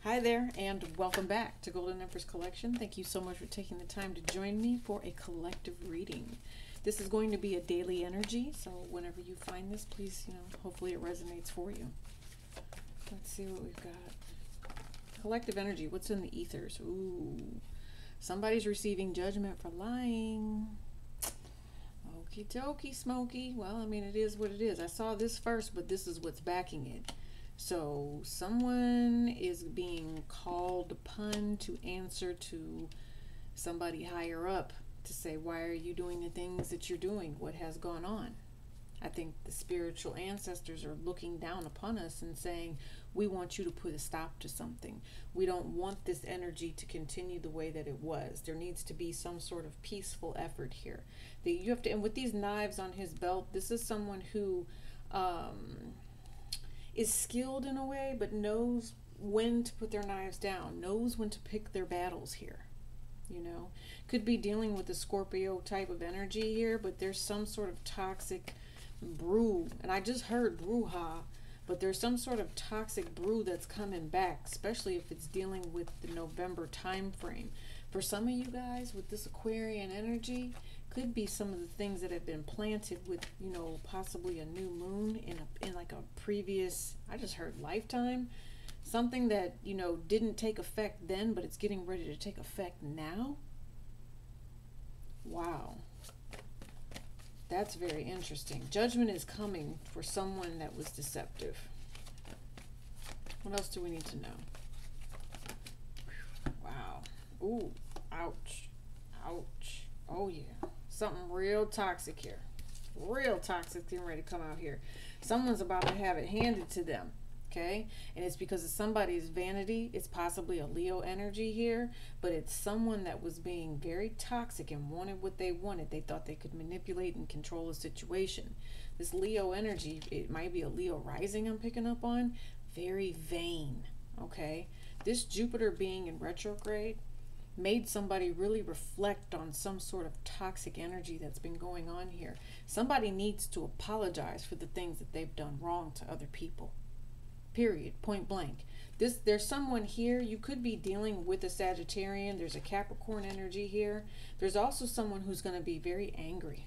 Hi there, and welcome back to Golden Empress Collection. Thank you so much for taking the time to join me for a collective reading. This is going to be a daily energy, so whenever you find this, please, hopefully it resonates for you. Let's see what we've got. Collective energy, what's in the ethers? Ooh, somebody's receiving judgment for lying. Okie dokie, Smokey. Well, I mean, it is what it is. I saw this first, but this is what's backing it. So someone is being called upon to answer to somebody higher up to say, why are you doing the things that you're doing? What has gone on? I think the spiritual ancestors are looking down upon us and saying, we want you to put a stop to something. We don't want this energy to continue the way that it was. There needs to be some sort of peaceful effort here. That you have to, and with these knives on his belt, this is someone who is skilled in a way, but knows when to put their knives down, knows when to pick their battles here. Could be dealing with a Scorpio type of energy here, but there's some sort of toxic brew, and I just heard brouhaha, but there's some sort of toxic brew that's coming back, especially if it's dealing with the November time frame. For some of you guys with this Aquarian energy, could be some of the things that have been planted with, possibly a new moon in like a previous, I just heard lifetime, something that, didn't take effect then, but it's getting ready to take effect now. Wow. That's very interesting. Judgment is coming for someone that was deceptive. What else do we need to know? Wow. Ooh, ouch. Ouch. Oh yeah. Something real toxic here. Real toxic getting ready to come out here. Someone's about to have it handed to them. Okay? And it's because of somebody's vanity. It's possibly a Leo energy here, but it's someone that was being very toxic and wanted what they wanted. They thought they could manipulate and control a situation. This Leo energy, it might be a Leo rising I'm picking up on. Very vain. Okay? This Jupiter being in retrograde made somebody really reflect on some sort of toxic energy that's been going on here. Somebody needs to apologize for the things that they've done wrong to other people. Period. Point blank. There's someone here, you could be dealing with a Sagittarian. There's a Capricorn energy here. There's also someone who's going to be very angry,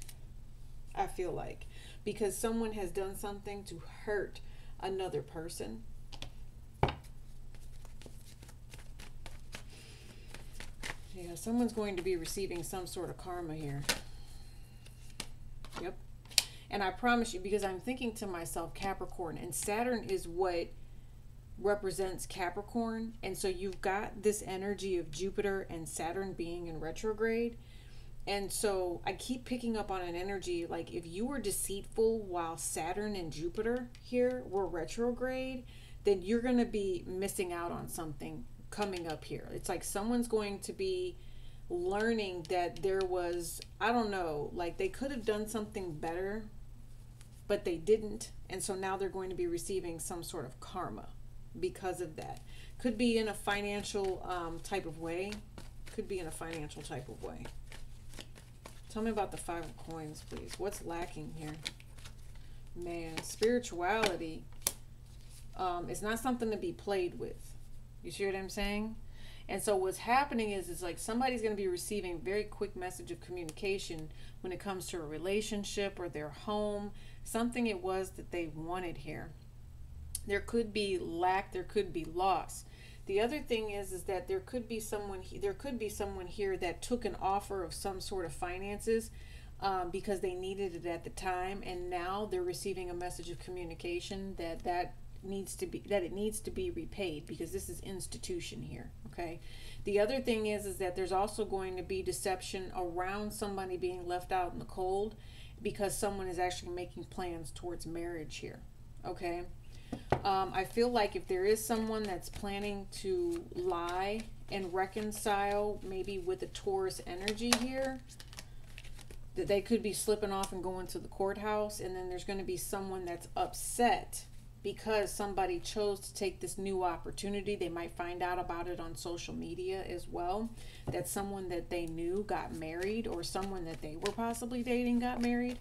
I feel like, because someone has done something to hurt another person. Yeah, someone's going to be receiving some sort of karma here. Yep. And I promise you, because I'm thinking to myself, Capricorn, and Saturn is what represents Capricorn. And so you've got this energy of Jupiter and Saturn being in retrograde. And so I keep picking up on an energy, like if you were deceitful while Saturn and Jupiter here were retrograde, then you're going to be missing out on something coming up here. It's like someone's going to be learning that there was, I don't know, like they could have done something better, but they didn't. And so now they're going to be receiving some sort of karma because of that. Could be in a financial type of way. Could be in a financial type of way. Tell me about the Five of Coins, please. What's lacking here? Man, spirituality is not something to be played with. You see what I'm saying? And so what's happening is like somebody's going to be receiving a very quick message of communication when it comes to a relationship or their home, something it was that they wanted here. There could be lack, there could be loss. The other thing is that there could be someone here that took an offer of some sort of finances because they needed it at the time, and now they're receiving a message of communication that it needs to be repaid, because this is institution here. Okay. The other thing is that there's also going to be deception around somebody being left out in the cold because someone is actually making plans towards marriage here. Okay. I feel like if there is someone that's planning to lie and reconcile, maybe with a Taurus energy here, that they could be slipping off and going to the courthouse, and then there's going to be someone that's upset because somebody chose to take this new opportunity. They might find out about it on social media as well, that someone that they knew got married, or someone that they were possibly dating got married.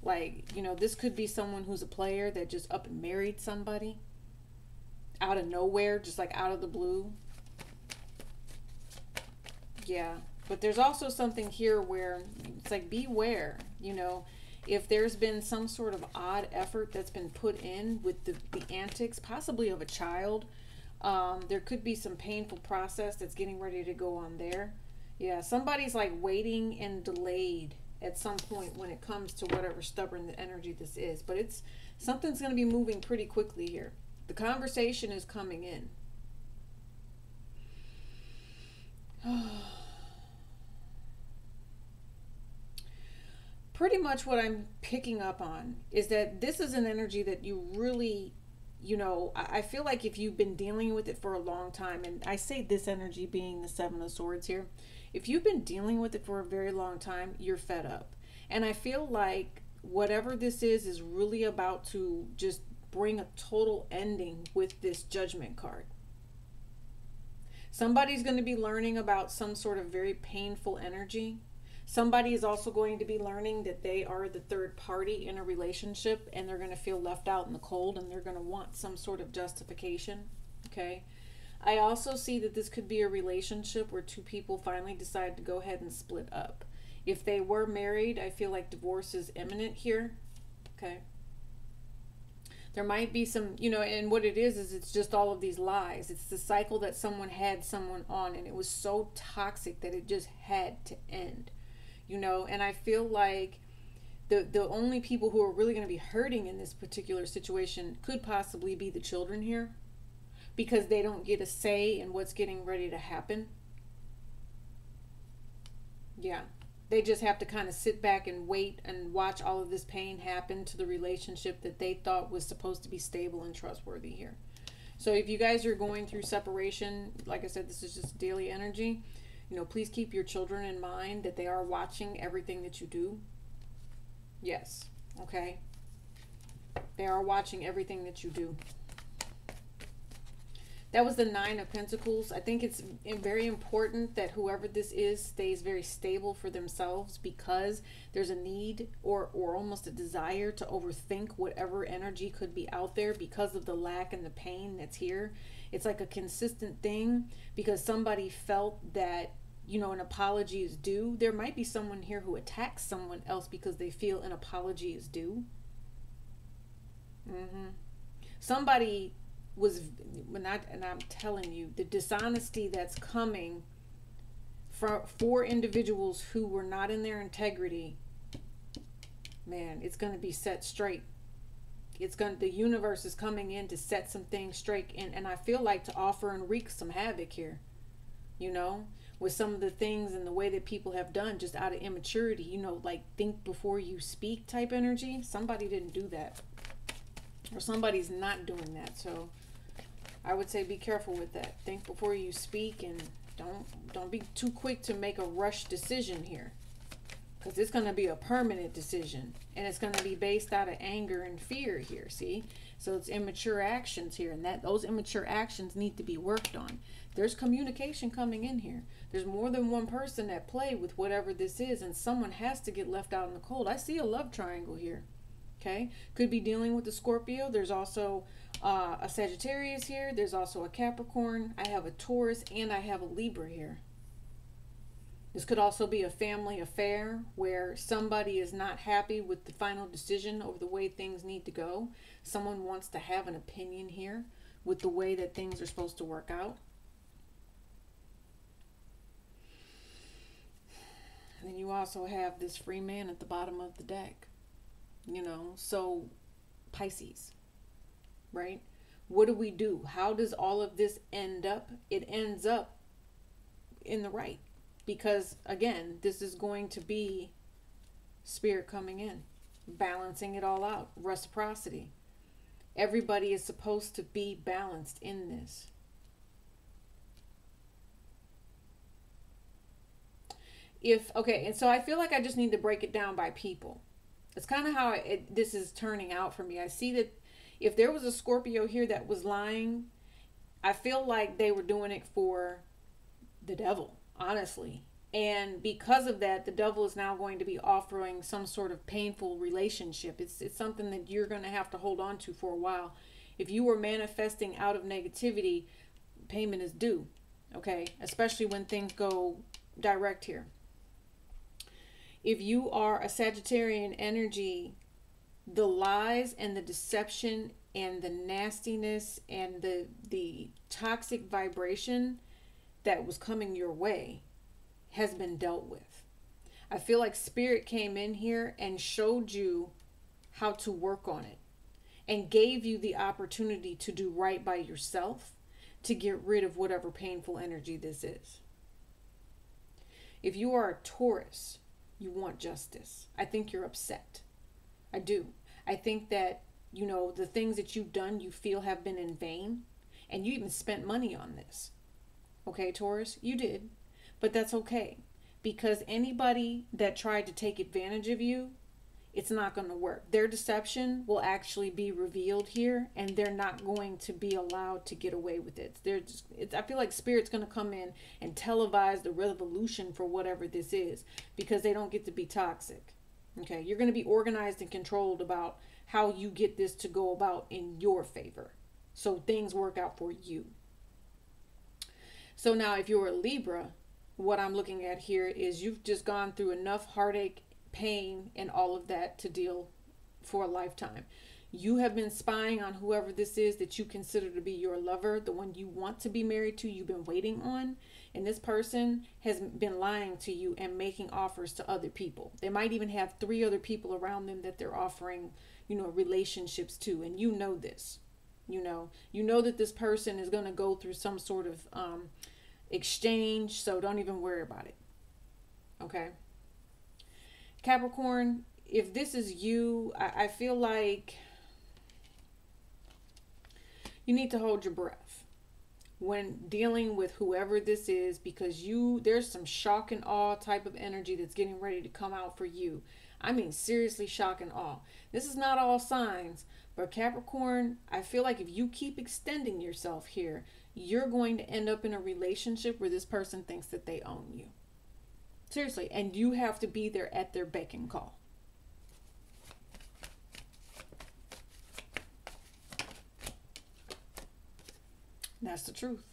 Like, this could be someone who's a player that just up and married somebody. out of nowhere, just like out of the blue. Yeah. But there's also something here where it's like, beware, you know, if there's been some sort of odd effort that's been put in with the antics, possibly of a child. There could be some painful process that's getting ready to go on there. Yeah, somebody's like waiting and delayed at some point when it comes to whatever stubborn the energy this is. But it's something's going to be moving pretty quickly here. The conversation is coming in. Pretty much what I'm picking up on is that this is an energy that you really, you know, I feel like if you've been dealing with it for a long time, and I say this energy being the Seven of Swords here, if you've been dealing with it for a very long time, you're fed up. And I feel like whatever this is really about to just bring a total ending with this Judgment card. Somebody's going to be learning about some sort of very painful energy. Somebody is also going to be learning that they are the third party in a relationship, and they're going to feel left out in the cold, and they're going to want some sort of justification. Okay. I also see that this could be a relationship where two people finally decide to go ahead and split up. If they were married, I feel like divorce is imminent here. Okay. There might be some, you know, and what it is it's just all of these lies. It's the cycle that someone had someone on, and it was so toxic that it just had to end. You know, and I feel like the only people who are really going to be hurting in this particular situation could possibly be the children here, because they don't get a say in what's getting ready to happen. Yeah. They just have to kind of sit back and wait and watch all of this pain happen to the relationship that they thought was supposed to be stable and trustworthy here. So if you guys are going through separation, like I said, this is just daily energy. You know, please keep your children in mind, that they are watching everything that you do. Yes. Okay. They are watching everything that you do. That was the Nine of Pentacles. I think it's very important that whoever this is stays very stable for themselves, because there's a need or almost a desire to overthink whatever energy could be out there because of the lack and the pain that's here. It's like a consistent thing because somebody felt that, you know, an apology is due. There might be someone here who attacks someone else because they feel an apology is due. Somebody was, and I'm telling you, the dishonesty that's coming for individuals who were not in their integrity, man, it's going to be set straight. The universe is coming in to set some things straight, and I feel like to offer and wreak some havoc here, you know, with some of the things and the way that people have done just out of immaturity, you know, like think before you speak type energy. Somebody didn't do that, or somebody's not doing that. So I would say be careful with that. Think before you speak, and don't be too quick to make a rush decision here, because it's going to be a permanent decision, and it's going to be based out of anger and fear here. See, so it's immature actions here, and those immature actions need to be worked on. There's communication coming in here. There's more than one person at play with whatever this is, and someone has to get left out in the cold. I see a love triangle here. Okay, could be dealing with a Scorpio. There's also a Sagittarius here. There's also a Capricorn. I have a Taurus, and I have a Libra here. This could also be a family affair where somebody is not happy with the final decision over the way things need to go. Someone wants to have an opinion here with the way that things are supposed to work out. And then you also have this free man at the bottom of the deck. You know, so Pisces, right? What do we do? How does all of this end up? It ends up in the right, because again, this is going to be spirit coming in, balancing it all out, reciprocity. Everybody is supposed to be balanced in this. Okay, and so I feel like I just need to break it down by people. It's kind of how this is turning out for me. I see that if there was a Scorpio here that was lying, I feel like they were doing it for the devil, honestly. And because of that, the devil is now going to be offering some sort of painful relationship. It's something that you're going to have to hold on to for a while. If you were manifesting out of negativity, payment is due. Okay, especially when things go direct here. If you are a Sagittarian energy, the lies and the deception and the nastiness and the toxic vibration that was coming your way has been dealt with. I feel like Spirit came in here and showed you how to work on it and gave you the opportunity to do right by yourself, to get rid of whatever painful energy this is. If you are a Taurus, you want justice. I think you're upset. I do. I think that, you know, the things that you've done, you feel have been in vain, and you even spent money on this. Okay, Taurus, you did, but that's okay, because anybody that tried to take advantage of you, it's not going to work. Their deception will actually be revealed here, and they're not going to be allowed to get away with it. I feel like Spirit's going to come in and televise the revolution for whatever this is, because they don't get to be toxic. Okay, you're going to be organized and controlled about how you get this to go about in your favor, so things work out for you. So now if you're a Libra, what I'm looking at here is you've just gone through enough heartache, pain, and all of that to deal for a lifetime. You have been spying on whoever this is that you consider to be your lover, the one you want to be married to, you've been waiting on, and this person has been lying to you and making offers to other people. They might even have 3 other people around them that they're offering, you know, relationships to, and you know this. You know that this person is going to go through some sort of exchange, so don't even worry about it. Okay, Capricorn, if this is you, I feel like you need to hold your breath when dealing with whoever this is, because there's some shock and awe type of energy that's getting ready to come out for you. I mean, seriously, shock and awe. This is not all signs, but Capricorn, I feel like if you keep extending yourself here, you're going to end up in a relationship where this person thinks that they own you. Seriously, and you have to be there at their beck and call. That's the truth.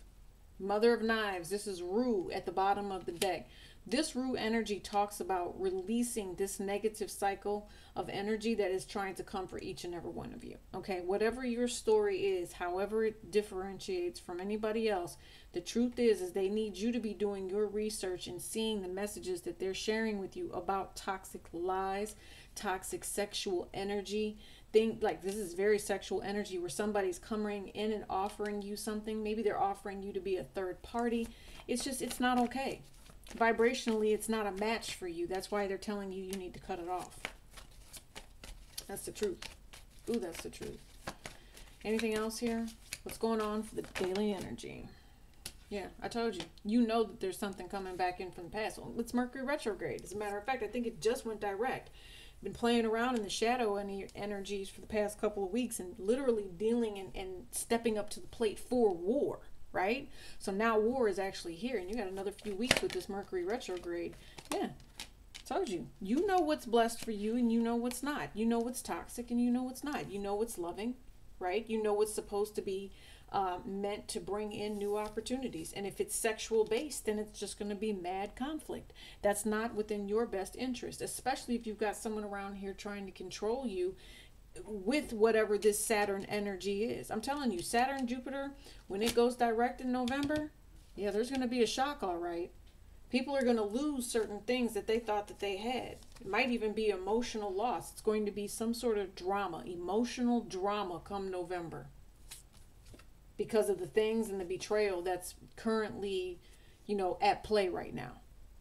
Mother of Knives, this is Rue at the bottom of the deck. This Rue energy talks about releasing this negative cycle of energy that is trying to come for each and every one of you. Okay, whatever your story is, however it differentiates from anybody else, the truth is they need you to be doing your research and seeing the messages that they're sharing with you about toxic lies, toxic sexual energy. Think like this is very sexual energy where somebody's coming in and offering you something. Maybe they're offering you to be a third party. It's not okay. Vibrationally, it's not a match for you. That's why they're telling you need to cut it off. That's the truth. Ooh, that's the truth. Anything else here? What's going on for the daily energy? Yeah, I told you. You know that there's something coming back in from the past. Well, it's Mercury Retrograde. As a matter of fact, I think it just went direct. Been playing around in the shadow energies for the past couple of weeks and literally dealing and stepping up to the plate for war. Right? So now war is actually here, and you got another few weeks with this Mercury retrograde. Yeah, told you. You know what's blessed for you, and you know what's not. You know what's toxic, and you know what's not. You know what's loving, right? You know what's supposed to be meant to bring in new opportunities. And if it's sexual based, then it's just going to be mad conflict. That's not within your best interest, especially if you've got someone around here trying to control you with whatever this Saturn energy is. I'm telling you, Saturn, Jupiter, when it goes direct in November, yeah, there's going to be a shock, all right. People are going to lose certain things that they thought that they had. It might even be emotional loss. It's going to be some sort of drama, emotional drama come November, because of the things and the betrayal that's currently, at play right now.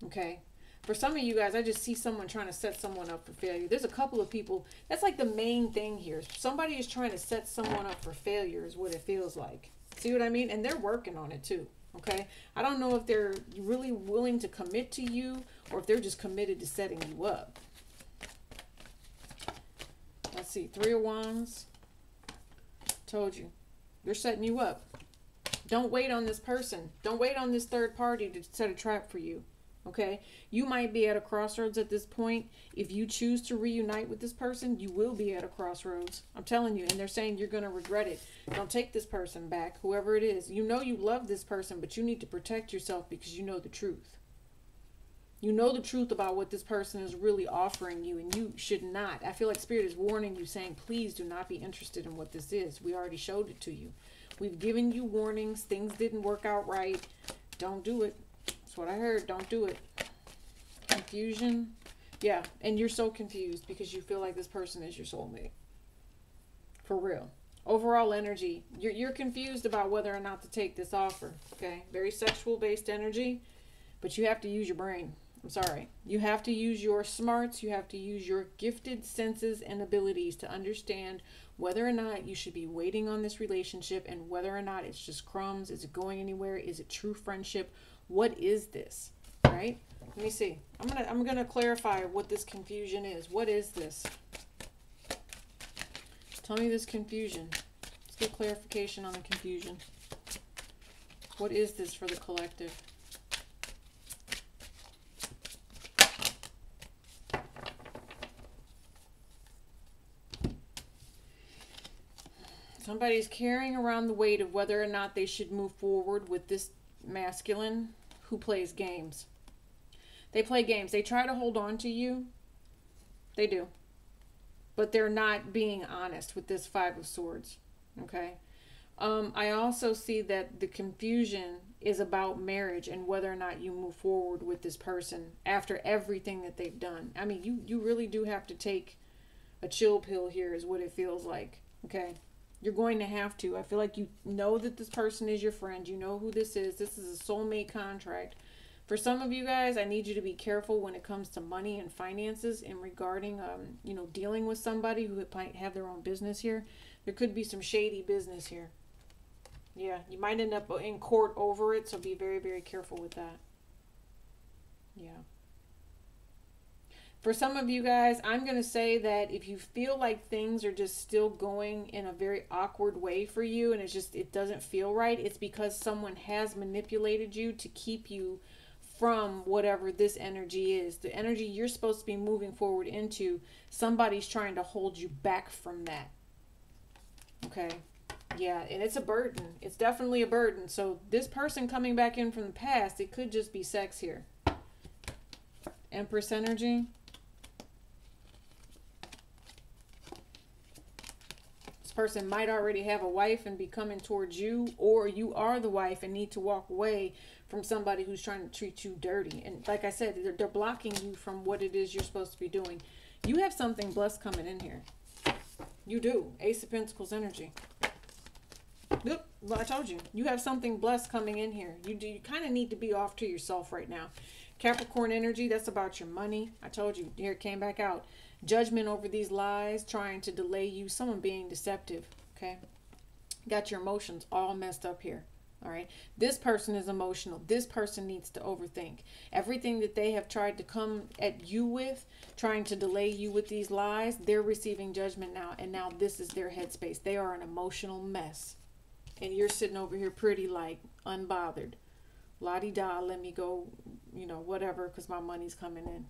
Okay. For some of you guys, I just see someone trying to set someone up for failure. There's a couple of people. That's like the main thing here. Somebody is trying to set someone up for failure is what it feels like. See what I mean? And they're working on it too. Okay. I don't know if they're really willing to commit to you or if they're just committed to setting you up. Let's see. 3 of Wands. Told you. They're setting you up. Don't wait on this person. Don't wait on this third party to set a trap for you. Okay, you might be at a crossroads at this point. If you choose to reunite with this person, you will be at a crossroads. I'm telling you. And they're saying you're going to regret it. Don't take this person back, whoever it is. You know you love this person, but you need to protect yourself because you know the truth. You know the truth about what this person is really offering you, and you should not. I feel like Spirit is warning you, saying, please do not be interested in what this is. We already showed it to you. We've given you warnings. Things didn't work out right. Don't do it. That's what I heard. Don't do it. Confusion. Yeah, and you're so confused because you feel like this person is your soulmate. For real. Overall energy. You're confused about whether or not to take this offer. Okay? Very sexual-based energy, but you have to use your brain. I'm sorry. You have to use your smarts. You have to use your gifted senses and abilities to understand whether or not you should be waiting on this relationship and whether or not it's just crumbs. Is it going anywhere? Is it true friendship? What is this? Right? Let me see. I'm gonna clarify what this confusion is. What is this? Tell me this confusion. Let's get clarification on the confusion. What is this for the collective? Somebody's carrying around the weight of whether or not they should move forward with this masculine who plays games. They play games. They try to hold on to you. They do. But they're not being honest with this Five of Swords. Okay? I also see that the confusion is about marriage and whether or not you move forward with this person after everything that they've done. I mean, you really do have to take a chill pill here is what it feels like. Okay? You're going to have to. I feel like you know that this person is your friend. You know who this is. This is a soulmate contract. For some of you guys, I need you to be careful when it comes to money and finances and regarding, dealing with somebody who might have their own business here. There could be some shady business here. Yeah, you might end up in court over it, so be very, very careful with that. Yeah. For some of you guys, I'm going to say that if you feel like things are just still going in a very awkward way for you and it doesn't feel right, it's because someone has manipulated you to keep you from whatever this energy is. The energy you're supposed to be moving forward into, somebody's trying to hold you back from that. Okay? Yeah, and it's a burden. It's definitely a burden. So this person coming back in from the past, it could just be sex here. Empress Energy. Person might already have a wife and be coming towards you, or you are the wife and need to walk away from somebody who's trying to treat you dirty. And like I said, they're blocking you from what it is you're supposed to be doing. You have something blessed coming in here. You do. Ace of Pentacles energy. Yep, well, I told you. You have something blessed coming in here. You kind of need to be off to yourself right now. Capricorn energy, that's about your money. I told you. Here it came back out. Judgment over these lies, trying to delay you, someone being deceptive, okay? Got your emotions all messed up here, all right? This person is emotional. This person needs to overthink. Everything that they have tried to come at you with, trying to delay you with these lies, they're receiving judgment now, and now this is their headspace. They are an emotional mess, and you're sitting over here pretty, like, unbothered. La-di-da, let me go, whatever, because my money's coming in.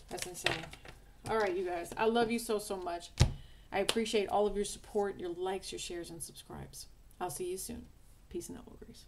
That's insane. All right, you guys. I love you so, so much. I appreciate all of your support, your likes, your shares, and subscribes. I'll see you soon. Peace and love, Aries.